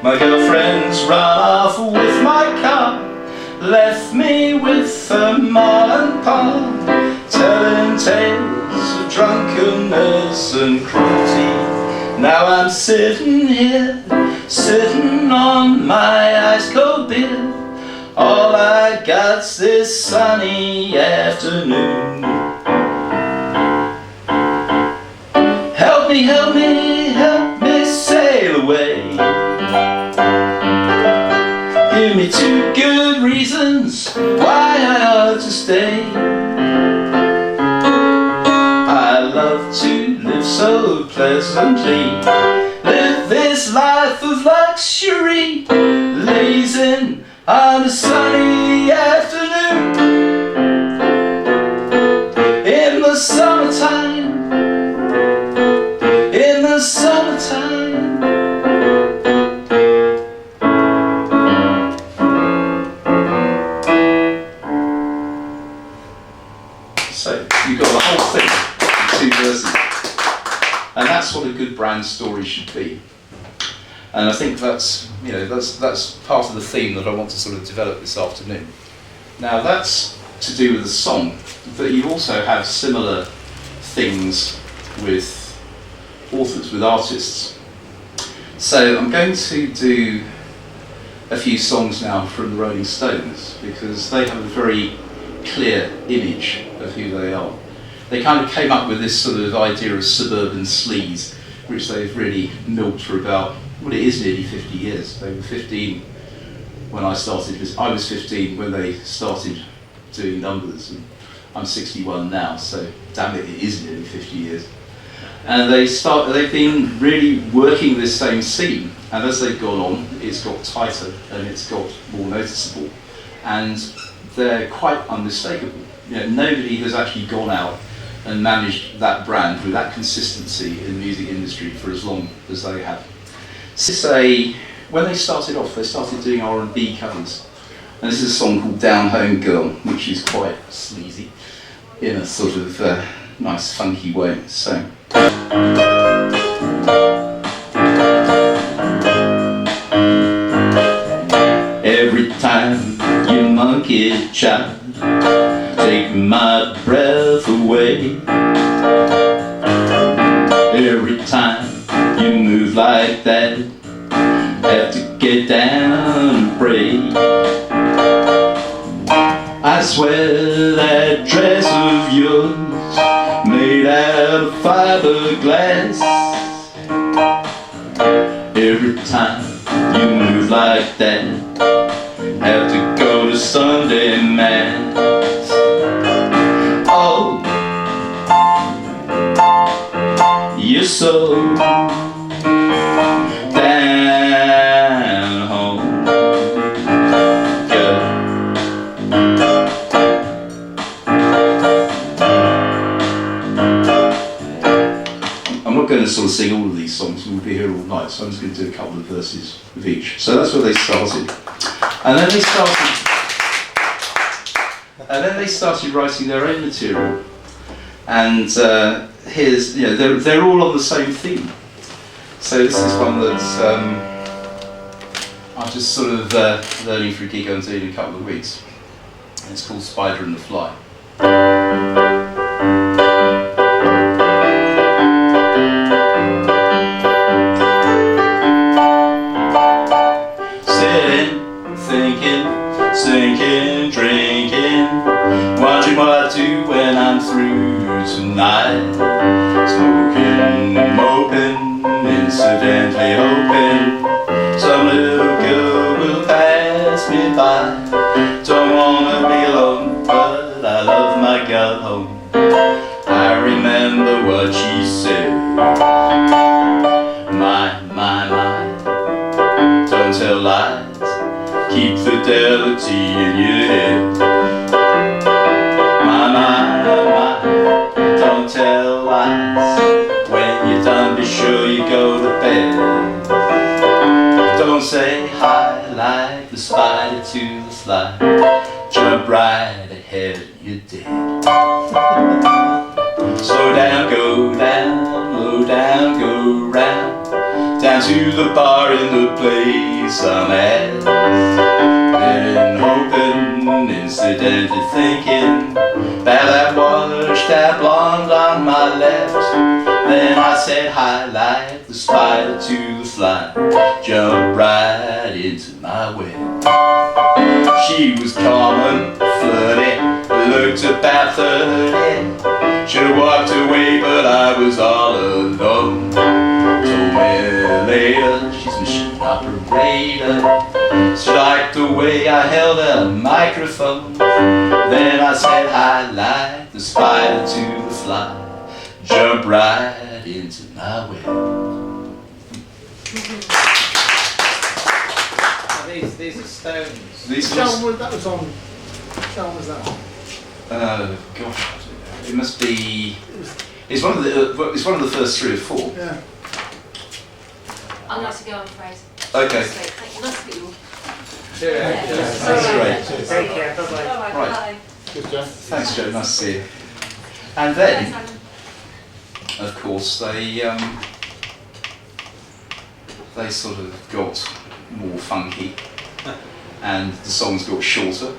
My girlfriend's run off with my car, left me with a ma and pa, telling tales of drunkenness and cruelty. Now I'm sitting here, sitting on my ice cold beer. All I got's this sunny afternoon. Help me, help me, help me sail away. Give me 2 good reasons why I ought to stay. I love to live so pleasantly, live this life of luxury, lazing on a sunny afternoon. In the summertime, in the summertime. So you've got the whole thing in 2 verses, and that's what a good brand story should be. And I think that's part of the theme that I want to sort of develop this afternoon. Now that's to do with the song, but you also have similar things with authors, with artists. So I'm going to do a few songs now from the Rolling Stones, because they have a very clear image of who they are. They kind of came up with this sort of idea of suburban sleaze, which they've really milked for about, well, it is nearly 50 years. They were 15 when I started. I was 15 when they started doing numbers, and I'm 61 now, so damn it, it is nearly 50 years. And they've been really working this same scene, and as they've gone on, it's got tighter and it's got more noticeable, and they're quite unmistakable. Nobody has actually gone out and managed that brand with that consistency in the music industry for as long as they have. When they started off, they started doing R&B covers, and this is a song called Down Home Girl, which is quite sleazy in a sort of nice funky way. So every time you monkey child, take my breath away. Every time you move like that, have to get down and pray. I swear that dress of yours, made out of fiberglass. Every time you move like that, have to go to Sunday Mass. Oh, you're so down home, girl. I'm not going to sort of sing all of these songs, we'll be here all night, so I'm just going to do a couple of verses of each. So that's where they started. And then they started writing their own material. And here's, they're all on the same theme. So this is one that I'm just sort of learning for a gig I'm doing in a couple of weeks. And it's called Spider and the Fly. Thinking, drinking, wondering what I do when I'm through tonight. Smoking, moping, incidentally hoping some little girl will pass me by. Don't wanna be alone, but I love my girl home. I remember what she said. My, don't tell lies. Keep fidelity in your head. My, don't tell lies. When you're done, be sure you go to bed. Don't say hi like the spider to the fly. Jump right ahead, you're dead. Slow down, go down, low down, go round. Down down to the bar in the place I'm at, and hoping, incidentally thinking about that washed out blonde on my left. Then I said hi like the spider to the fly, jumped right into my web. She was calm and flirty, looked about 30. Should've walked away, but I was all alone. Told me later she's a machine operator. She liked the way I held a microphone. Then I said hi like the spider to the fly, jump right into my web. These are Stones. These That was on. Which album was that on? Gosh, it must be. It's one of the first 3 or 4. Yeah. I'd like to go, I'm afraid. Okay. Thank you. Nice to meet you all. That's great. Take care, bye-bye. All right, Right. bye. Good, Jeff. Thanks, Joe. Nice to see you. And then, of course, they sort of got more funky, and the songs got shorter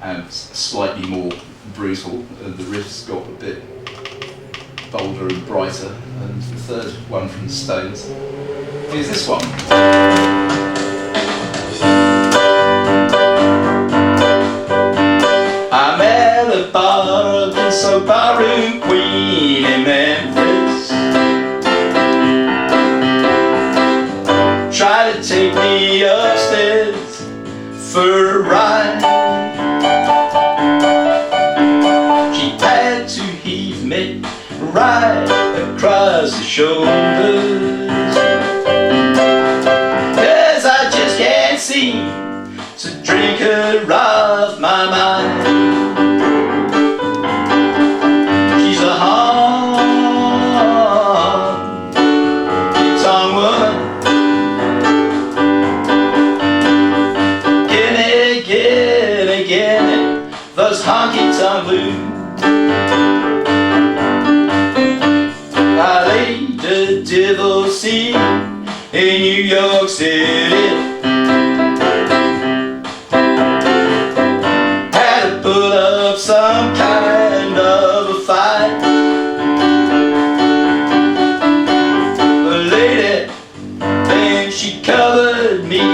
and slightly more brutal, and the riffs got a bit bolder and brighter. And the third one from the Stones is this one. I met a barroom queen in Memphis. Tried to take me upstairs for a ride. She had to heave me right across the shoulders, 'cause I just can't seem to drink her off my mind. She's a honky-tonk woman. Gimme those honky-tonk blues. I laid the devil's seed in New York City. Had to put up some kind of a fight. The lady, then she covered me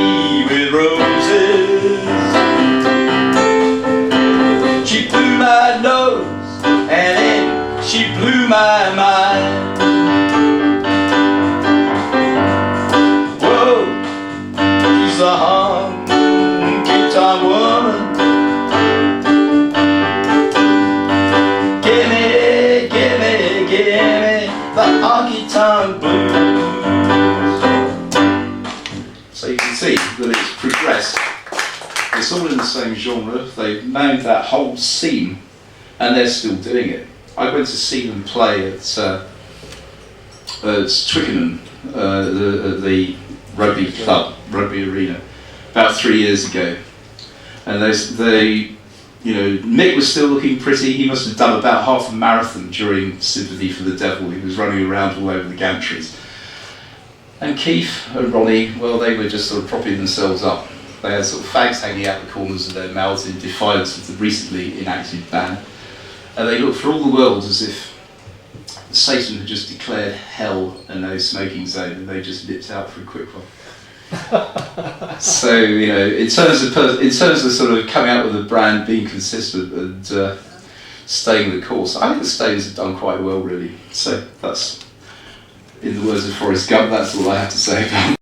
with roses. She blew my nose, and then she blew my mind. Whoa, she's a honky-tonk woman. Gimme the honky-tonk blues. So you can see that it's progressed. It's all in the same genre. They've named that whole scene, and they're still doing it. I went to see them play at Twickenham, the rugby club, rugby arena, about 3 years ago. And Mick was still looking pretty. He must have done about half a marathon during Sympathy for the Devil. He was running around all over the gantries. And Keith and Ronnie, well, they were just sort of propping themselves up. They had sort of fags hanging out the corners of their mouths in defiance of the recently enacted ban. And they looked for all the world as if Satan had just declared hell a no smoking zone, and they just nipped out for a quick one. So, in terms of sort of coming out with a brand, being consistent and staying the course, I think the Stones have done quite well, really. So that's, in the words of Forrest Gump, that's all I have to say about it.